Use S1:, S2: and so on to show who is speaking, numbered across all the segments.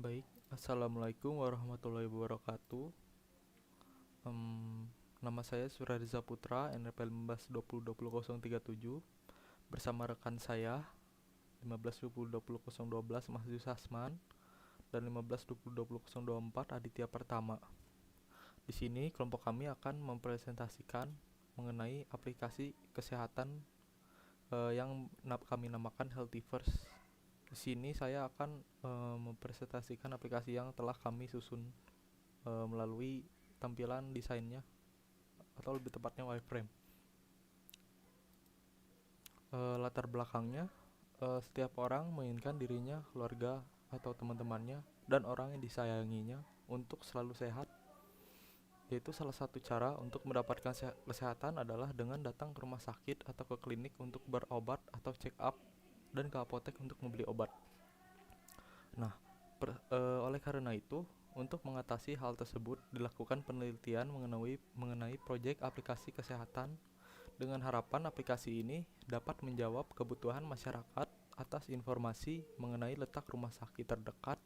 S1: Baik, Assalamualaikum warahmatullahi wabarakatuh. Em, Nama saya Surariza Putra, NPL 15202037. Bersama rekan saya 15202012 Mahdius Hasman dan 15202024 Aditya Pertama. Di sini kelompok kami akan mempresentasikan mengenai aplikasi kesehatan yang kami namakan Healthy First. Di sini saya akan mempresentasikan aplikasi yang telah kami susun melalui tampilan desainnya atau lebih tepatnya wireframe. Latar belakangnya, setiap orang menginginkan dirinya, keluarga, atau teman-temannya dan orang yang disayanginya untuk selalu sehat, yaitu salah satu cara untuk mendapatkan kesehatan adalah dengan datang ke rumah sakit atau ke klinik untuk berobat atau check up dan ke apotek untuk membeli obat. Nah, oleh karena itu, untuk mengatasi hal tersebut dilakukan penelitian mengenai proyek aplikasi kesehatan dengan harapan aplikasi ini dapat menjawab kebutuhan masyarakat atas informasi mengenai letak rumah sakit terdekat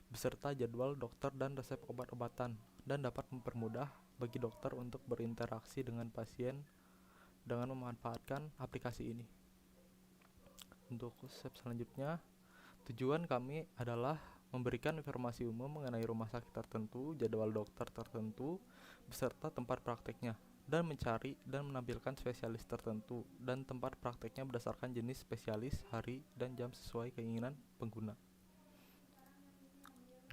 S1: beserta jadwal dokter dan resep obat-obatan, dan dapat mempermudah bagi dokter untuk berinteraksi dengan pasien dengan memanfaatkan aplikasi ini. Untuk step selanjutnya, tujuan kami adalah memberikan informasi umum mengenai rumah sakit tertentu, jadwal dokter tertentu, beserta tempat prakteknya, dan mencari dan menampilkan spesialis tertentu dan tempat prakteknya berdasarkan jenis spesialis, hari, dan jam sesuai keinginan pengguna.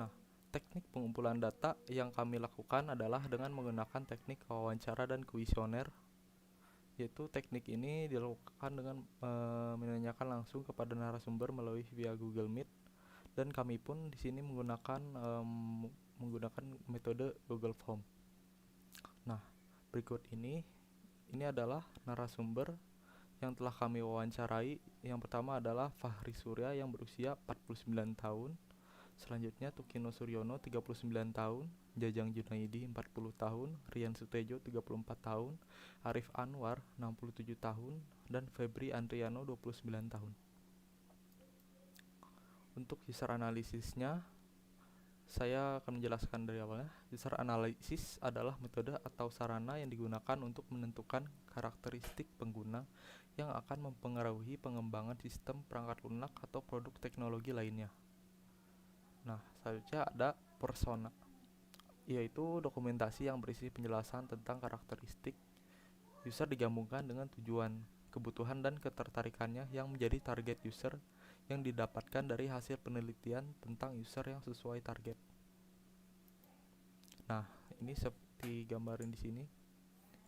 S1: Nah, teknik pengumpulan data yang kami lakukan adalah dengan menggunakan teknik wawancara dan kuesioner, yaitu teknik ini dilakukan dengan menanyakan langsung kepada narasumber melalui via Google Meet, dan kami pun di sini menggunakan metode Google Form. Nah, berikut ini adalah narasumber yang telah kami wawancarai. Yang pertama adalah Fahri Surya yang berusia 49 tahun. Selanjutnya Tukino Suryono 39 tahun, Jajang Junaidi 40 tahun, Rian Sutejo 34 tahun, Arif Anwar 67 tahun, dan Febri Andriano 29 tahun. Untuk user analisisnya, saya akan menjelaskan dari awalnya. User analysis adalah metode atau sarana yang digunakan untuk menentukan karakteristik pengguna yang akan mempengaruhi pengembangan sistem perangkat lunak atau produk teknologi lainnya. Nah, selanjutnya ada persona, yaitu dokumentasi yang berisi penjelasan tentang karakteristik user digabungkan dengan tujuan, kebutuhan, dan ketertarikannya yang menjadi target user yang didapatkan dari hasil penelitian tentang user yang sesuai target. Nah, ini seperti gambarin di sini.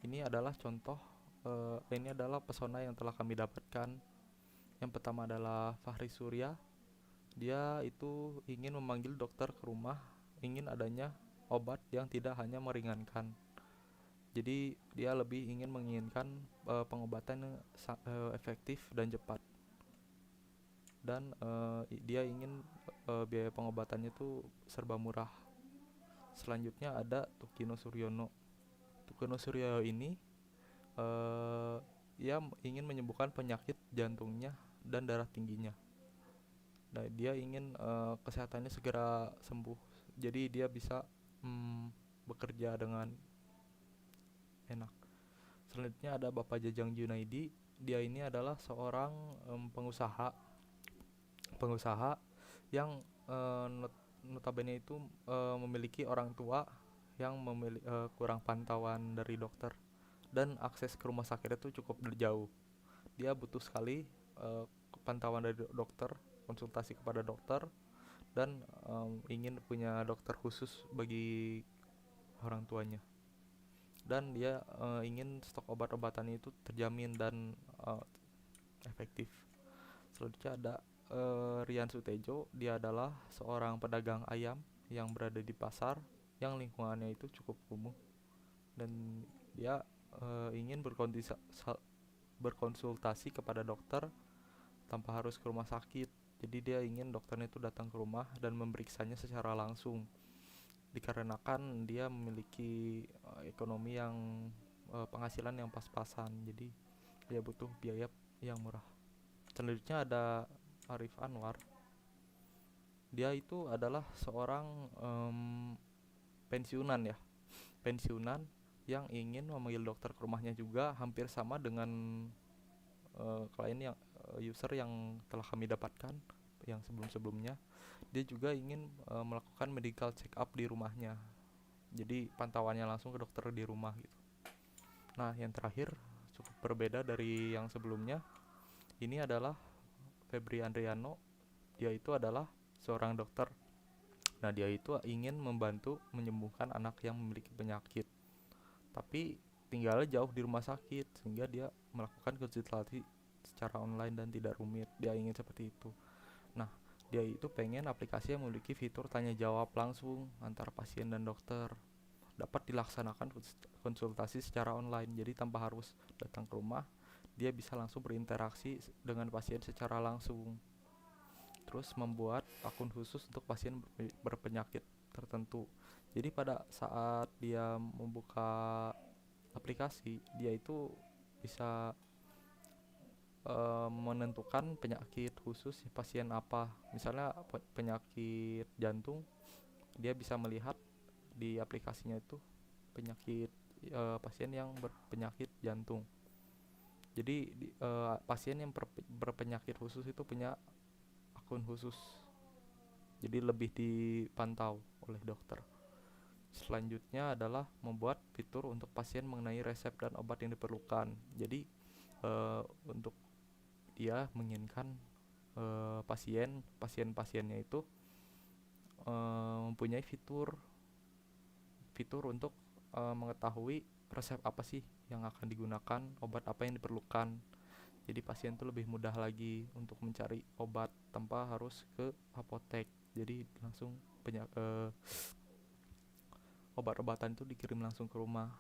S1: Ini adalah contoh, ini adalah persona yang telah kami dapatkan. Yang pertama adalah Fahri Surya. Dia itu ingin memanggil dokter ke rumah, ingin adanya obat yang tidak hanya meringankan. Jadi dia lebih menginginkan pengobatan yang efektif dan cepat. Dan dia ingin biaya pengobatannya itu serba murah. Selanjutnya ada Tukino Suryono. Tukino Suryono ini ia ingin menyembuhkan penyakit jantungnya dan darah tingginya. Nah, dia ingin kesehatannya segera sembuh. Jadi dia bisa bekerja dengan enak. Selanjutnya ada Bapak Jajang Junaidi. Dia ini adalah seorang pengusaha yang notabene itu memiliki orang tua yang kurang pantauan dari dokter, dan akses ke rumah sakit itu cukup jauh. Dia butuh sekali pantauan dari dokter, konsultasi kepada dokter, dan ingin punya dokter khusus bagi orang tuanya. Dan dia ingin stok obat-obatannya itu terjamin dan efektif. Selanjutnya ada Rian Sutejo. Dia adalah seorang pedagang ayam yang berada di pasar yang lingkungannya itu cukup kumuh, dan dia ingin berkonsultasi kepada dokter tanpa harus ke rumah sakit. Jadi dia ingin dokternya itu datang ke rumah dan memeriksanya secara langsung, dikarenakan dia memiliki ekonomi yang penghasilan yang pas-pasan. Jadi dia butuh biaya yang murah. Selanjutnya ada Arif Anwar. Dia itu adalah seorang pensiunan ya, pensiunan yang ingin memanggil dokter ke rumahnya juga, hampir sama dengan klien yang user yang telah kami dapatkan yang sebelum-sebelumnya. Dia juga ingin melakukan medical check up di rumahnya, jadi pantauannya langsung ke dokter di rumah gitu. Nah, yang terakhir cukup berbeda dari yang sebelumnya. Ini adalah Febri Andriano. Dia itu adalah seorang dokter. Nah, dia itu ingin membantu menyembuhkan anak yang memiliki penyakit, tapi tinggalnya jauh di rumah sakit, sehingga dia melakukan konsultasi secara online dan tidak rumit. Dia ingin seperti itu. Nah, dia itu pengen aplikasi yang memiliki fitur tanya jawab langsung antara pasien dan dokter. Dapat dilaksanakan konsultasi secara online, jadi tanpa harus datang ke rumah, dia bisa langsung berinteraksi dengan pasien secara langsung. Terus membuat akun khusus untuk pasien berpenyakit tertentu. Jadi pada saat dia membuka aplikasi, dia itu bisa menentukan penyakit khusus pasien apa. Misalnya penyakit jantung, dia bisa melihat di aplikasinya itu penyakit pasien yang berpenyakit jantung. Jadi pasien yang berpenyakit khusus itu punya akun khusus, jadi lebih dipantau oleh dokter. Selanjutnya adalah membuat fitur untuk pasien mengenai resep dan obat yang diperlukan. Jadi untuk dia menginginkan pasien-pasiennya itu mempunyai fitur untuk mengetahui resep apa sih yang akan digunakan, obat apa yang diperlukan. Jadi pasien tuh lebih mudah lagi untuk mencari obat tanpa harus ke apotek. Jadi langsung obat-obatan itu dikirim langsung ke rumah.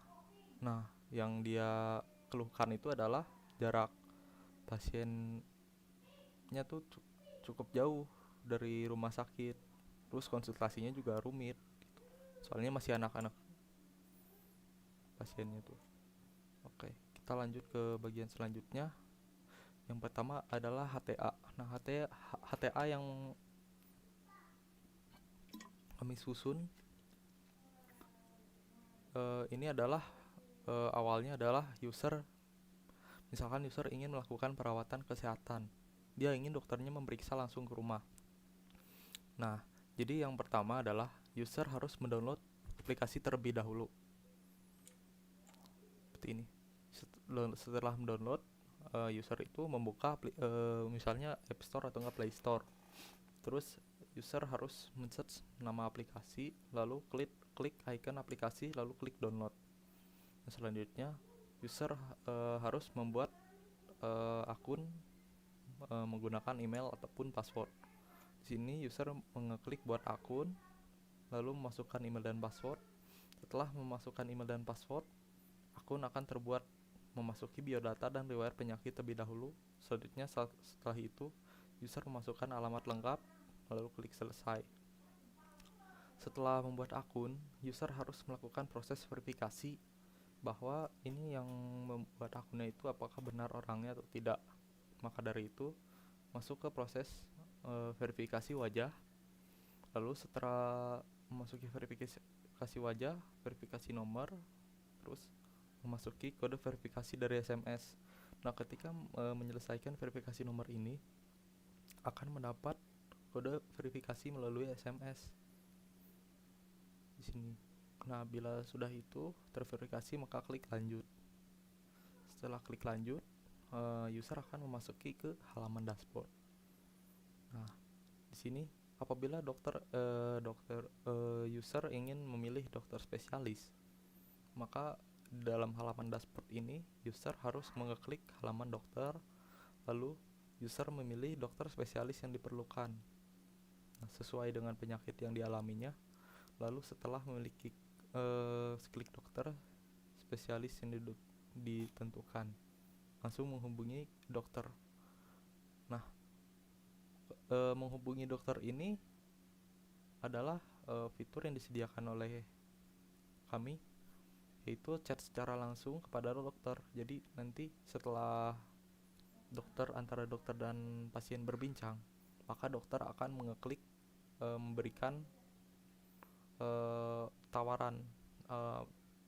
S1: Nah, yang dia keluhkan itu adalah jarak pasiennya tuh cukup jauh dari rumah sakit. Terus konsultasinya juga rumit, soalnya masih anak-anak pasiennya tuh. Oke, kita lanjut ke bagian selanjutnya. Yang pertama adalah HTA. Nah, HTA yang kami susun ini adalah awalnya adalah misalkan user ingin melakukan perawatan kesehatan. Dia ingin dokternya memeriksa langsung ke rumah. Nah, jadi yang pertama adalah user harus mendownload aplikasi terlebih dahulu. Seperti ini. Setelah mendownload, user itu membuka misalnya App Store atau enggak Play Store. Terus user harus men-search nama aplikasi, lalu klik icon aplikasi, lalu klik download. Nah, selanjutnya user harus membuat akun menggunakan email ataupun password. Di sini user mengeklik buat akun, lalu memasukkan email dan password. Setelah memasukkan email dan password, akun akan terbuat. Memasuki biodata dan riwayat penyakit terlebih dahulu. Selanjutnya setelah itu user memasukkan alamat lengkap, lalu klik selesai. Setelah membuat akun, user harus melakukan proses verifikasi bahwa ini yang membuat akunnya itu apakah benar orangnya atau tidak. Maka dari itu masuk ke proses verifikasi wajah. Lalu setelah memasuki verifikasi wajah, verifikasi nomor, terus memasuki kode verifikasi dari SMS. Nah, ketika menyelesaikan verifikasi nomor ini, akan mendapat kode verifikasi melalui SMS di sini. Nah, bila sudah itu terverifikasi, maka klik lanjut. Setelah klik lanjut, user akan memasuki ke halaman dashboard. Nah, di sini apabila user ingin memilih dokter spesialis, maka dalam halaman dashboard ini user harus mengeklik halaman dokter, lalu user memilih dokter spesialis yang diperlukan sesuai dengan penyakit yang dialaminya. Lalu setelah memiliki klik dokter spesialis yang ditentukan, langsung menghubungi dokter. Nah, menghubungi dokter ini adalah fitur yang disediakan oleh kami, yaitu chat secara langsung kepada dokter. Jadi nanti setelah antara dokter dan pasien berbincang, maka dokter akan mengeklik memberikan tawaran eh,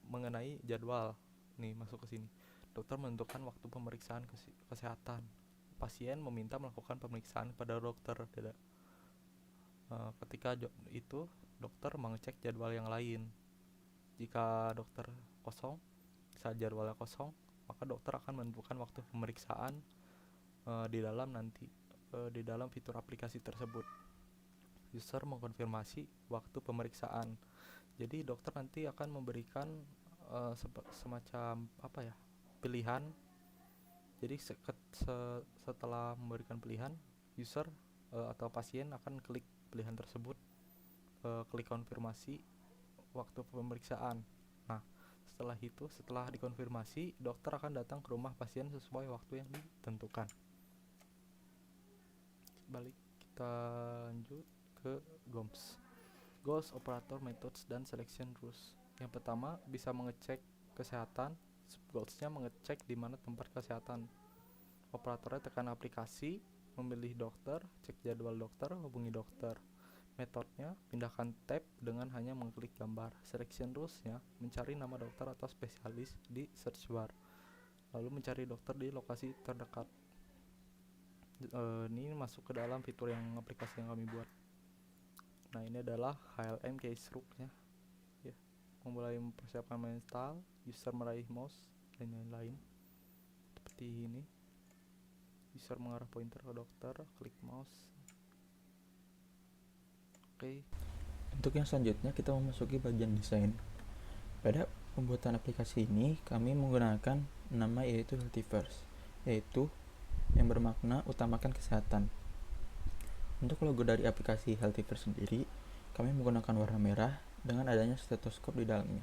S1: mengenai jadwal. Nih masuk ke sini. Dokter menentukan waktu pemeriksaan kesehatan. Pasien meminta melakukan pemeriksaan pada dokter. Ketika itu dokter mengecek jadwal yang lain. Jika dokter kosong, saat jadwalnya kosong, maka dokter akan menentukan waktu pemeriksaan di dalam fitur aplikasi tersebut. User mengkonfirmasi waktu pemeriksaan. Jadi dokter nanti akan memberikan semacam apa ya, pilihan. Jadi setelah memberikan pilihan, user atau pasien akan klik pilihan tersebut, klik konfirmasi waktu pemeriksaan. Nah, setelah dikonfirmasi, dokter akan datang ke rumah pasien sesuai waktu yang ditentukan. Balik, kita lanjut ke GOMS. Goals, Operator, Methods, dan Selection Rules. Yang pertama, bisa mengecek kesehatan. Goals-nya mengecek di mana tempat kesehatan. Operatornya tekan aplikasi, memilih dokter, cek jadwal dokter, hubungi dokter. Metodenya, pindahkan tab dengan hanya mengklik gambar. Selection rules-nya, mencari nama dokter atau spesialis di search bar, lalu mencari dokter di lokasi terdekat. Ini masuk ke dalam fitur yang aplikasi yang kami buat. Nah, ini adalah HLM case rook-nya. Ya, memulai mempersiapkan mental, user meraih mouse, dan lain-lain. Seperti ini. User mengarah pointer ke dokter, klik mouse. Oke.
S2: Untuk yang selanjutnya kita memasuki bagian desain. Pada pembuatan aplikasi ini kami menggunakan nama yaitu Healthiverse, yaitu yang bermakna utamakan kesehatan. Untuk logo dari aplikasi Healthiverse sendiri, kami menggunakan warna merah dengan adanya stetoskop di dalamnya.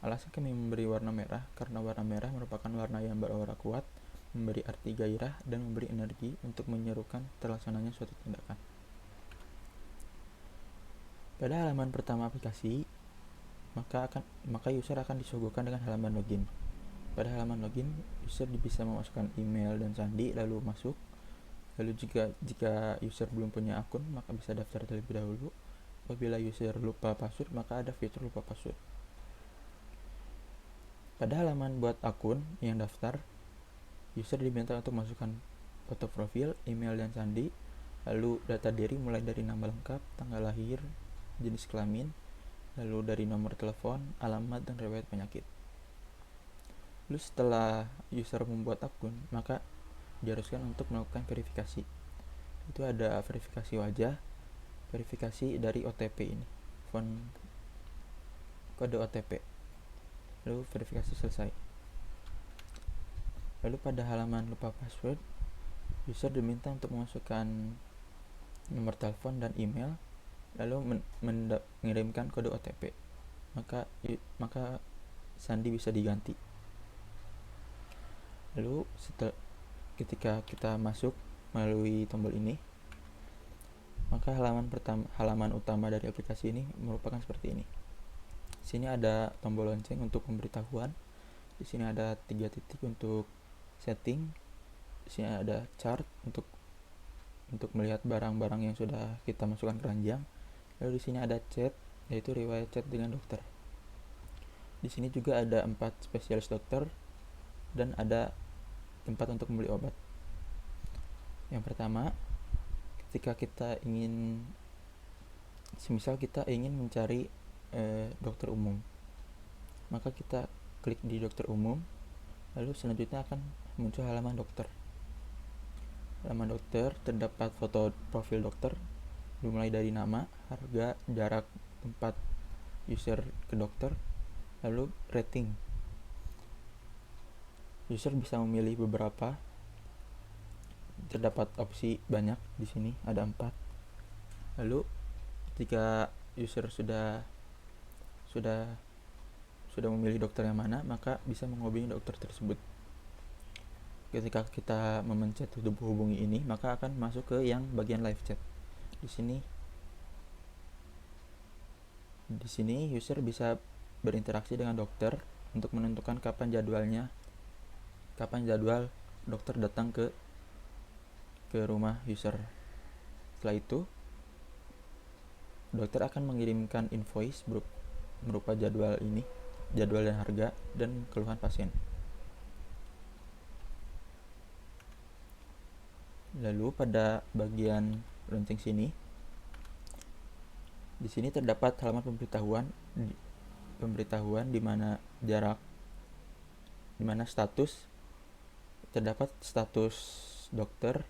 S2: Alasan kami memberi warna merah karena warna merah merupakan warna yang beraura kuat, memberi arti gairah, dan memberi energi untuk menyerukan terlaksananya suatu tindakan. Pada halaman pertama aplikasi, maka user akan disuguhkan dengan halaman login. Pada halaman login, user bisa memasukkan email dan sandi lalu masuk. Lalu jika user belum punya akun, maka bisa daftar terlebih dahulu. Apabila user lupa password, maka ada fitur lupa password. Pada halaman buat akun yang daftar, user diminta untuk masukkan foto profil, email dan sandi, lalu data diri mulai dari nama lengkap, tanggal lahir, jenis kelamin, lalu dari nomor telepon, alamat, dan riwayat penyakit. Lalu setelah user membuat akun, maka diharuskan untuk melakukan verifikasi. Itu ada verifikasi wajah, verifikasi dari OTP ini, kode OTP, lalu verifikasi selesai. Lalu pada halaman lupa password, user diminta untuk memasukkan nomor telepon dan email, lalu mengirimkan kode OTP. Maka sandi bisa diganti. Lalu ketika kita masuk melalui tombol ini, maka halaman utama dari aplikasi ini merupakan seperti ini. Di sini ada tombol lonceng untuk pemberitahuan. Di sini ada 3 titik untuk setting. Di sini ada chart untuk melihat barang-barang yang sudah kita masukkan ke ranjang. Lalu di sini ada chat, yaitu riwayat chat dengan dokter. Di sini juga ada 4 spesialis dokter dan ada tempat untuk membeli obat. Yang pertama, ketika kita ingin mencari dokter umum, maka kita klik di dokter umum, lalu selanjutnya akan muncul halaman dokter. Halaman dokter terdapat foto profil dokter, dimulai dari nama, harga, jarak tempat user ke dokter, lalu rating. User bisa memilih beberapa, terdapat opsi banyak di sini, ada 4. Lalu ketika user sudah memilih dokter yang mana, maka bisa menghubungi dokter tersebut. Ketika kita memencet hubungi ini, maka akan masuk ke yang bagian live chat. Di sini user bisa berinteraksi dengan dokter untuk menentukan kapan jadwal dokter datang ke rumah user. Setelah itu dokter akan mengirimkan invoice berupa jadwal dan harga, dan keluhan pasien. Lalu pada bagian lonceng sini, di sini terdapat halaman pemberitahuan di mana status terdapat status dokter,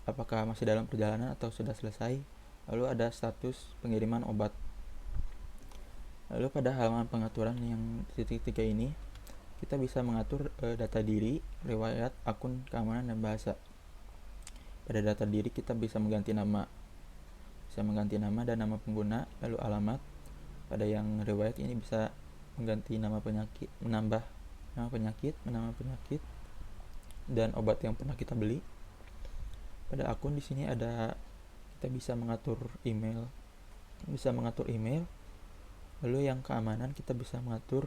S2: apakah masih dalam perjalanan atau sudah selesai. Lalu ada status pengiriman obat. Lalu pada halaman pengaturan yang titik 3 ini, kita bisa mengatur data diri, riwayat, akun, keamanan, dan bahasa. Pada data diri kita bisa mengganti nama dan nama pengguna, lalu alamat. Pada yang riwayat ini bisa mengganti nama penyakit, menambah nama penyakit, dan obat yang pernah kita beli. Pada akun di sini kita bisa mengatur email. Lalu yang keamanan kita bisa mengatur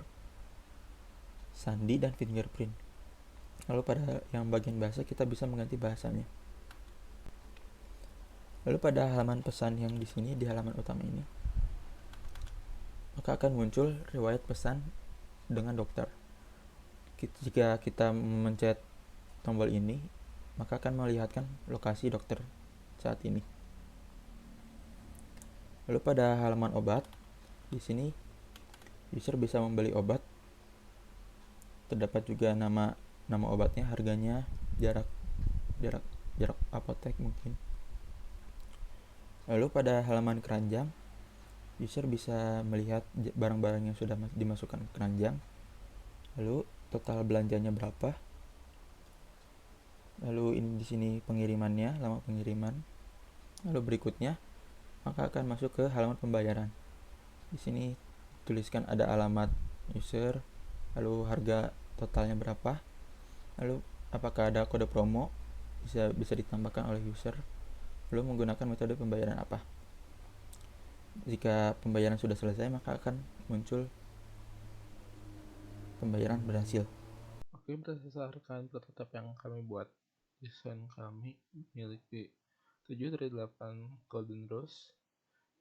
S2: sandi dan fingerprint. Lalu pada yang bagian bahasa kita bisa mengganti bahasanya. Lalu pada halaman pesan yang di sini, di halaman utama ini, maka akan muncul riwayat pesan dengan dokter. Jika kita mencet tombol ini, maka akan melihatkan lokasi dokter saat ini. Lalu pada halaman obat, di sini user bisa membeli obat. Terdapat juga nama obatnya, harganya, jarak apotek mungkin. Lalu pada halaman keranjang, user bisa melihat barang-barang yang sudah dimasukkan ke keranjang. Lalu total belanjanya berapa. Lalu ini di sini pengirimannya, lama pengiriman. Lalu berikutnya maka akan masuk ke halaman pembayaran. Di sini tuliskan ada alamat user, lalu harga totalnya berapa, lalu apakah ada kode promo bisa ditambahkan oleh user, lalu menggunakan metode pembayaran apa. Jika pembayaran sudah selesai, maka akan muncul pembayaran berhasil.
S1: Oke, berdasarkan prototipe yang kami buat, desain kami memiliki 7 dari 8 golden rules.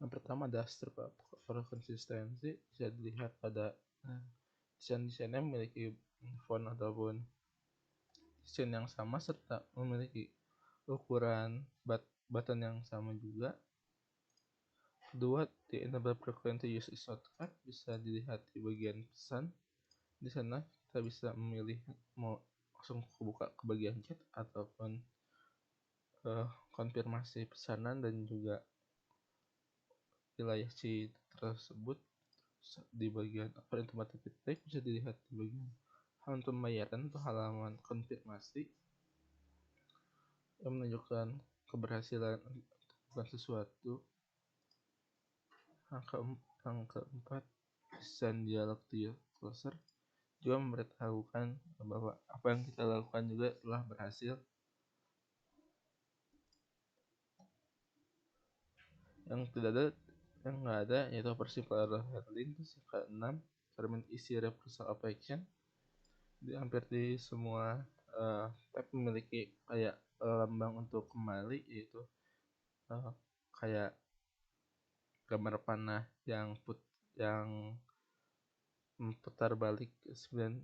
S1: Yang pertama ada struktur konsistensi, bisa dilihat pada desain-desainnya memiliki font ataupun desain yang sama serta memiliki ukuran button yang sama juga. Kedua, di enable frequent use shortcut, bisa dilihat di bagian pesan. Di sana kita bisa memilih mau langsung buka ke bagian chat ataupun konfirmasi pesanan dan juga wilayah si tersebut. Di bagian automatic feedback bisa dilihat di bagian halaman pembayaran atau halaman konfirmasi yang menunjukkan keberhasilan melakukan sesuatu. Yang keempat, desain dialog to closer juga memberitahukan bahwa apa yang kita lakukan juga telah berhasil. Yang nggak ada yaitu simple error handling. Terus yang keenam, ferment isi reversal of action. Hampir di semua tab memiliki kayak lambang untuk kembali, yaitu kayak gambar panah yang putar balik 180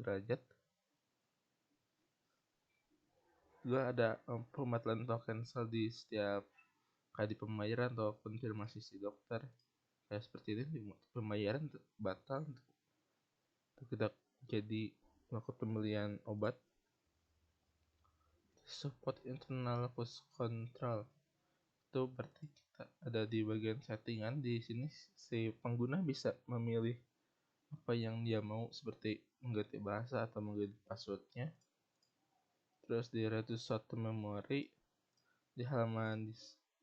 S1: derajat. Juga ada pembatalan atau cancel di setiap kali pembayaran atau konfirmasi si dokter. Kayak seperti ini, pembayaran batal tidak jadi melakukan pembelian obat. Support internal push control, itu berarti kita ada di bagian settingan. Di sini si pengguna bisa memilih apa yang dia mau, seperti mengganti bahasa atau mengganti passwordnya. Terus di reduce short to memory, di halaman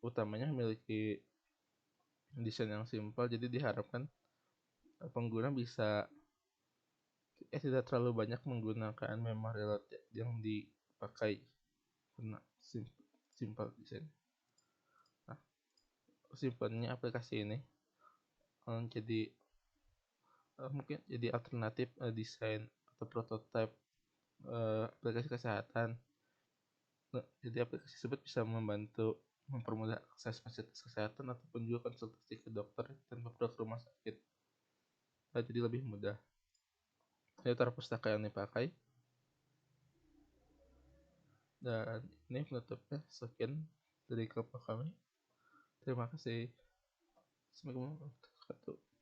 S1: utamanya memiliki desain yang simpel, jadi diharapkan pengguna bisa tidak terlalu banyak menggunakan memori load yang dipakai karena simple desain. Nah, simpelnya aplikasi ini jadi mungkin jadi alternatif desain atau prototipe aplikasi kesehatan. Jadi aplikasi tersebut bisa membantu
S3: mempermudah akses fasilitas kesehatan ataupun juga konsultasi ke dokter tanpa perlu ke rumah sakit. Jadi lebih mudah. Ini pustaka yang dipakai. Dan ini penutupnya. Sekian dari kelompok kami. Terima kasih. Assalamualaikum warahmatullahi wabarakatuh.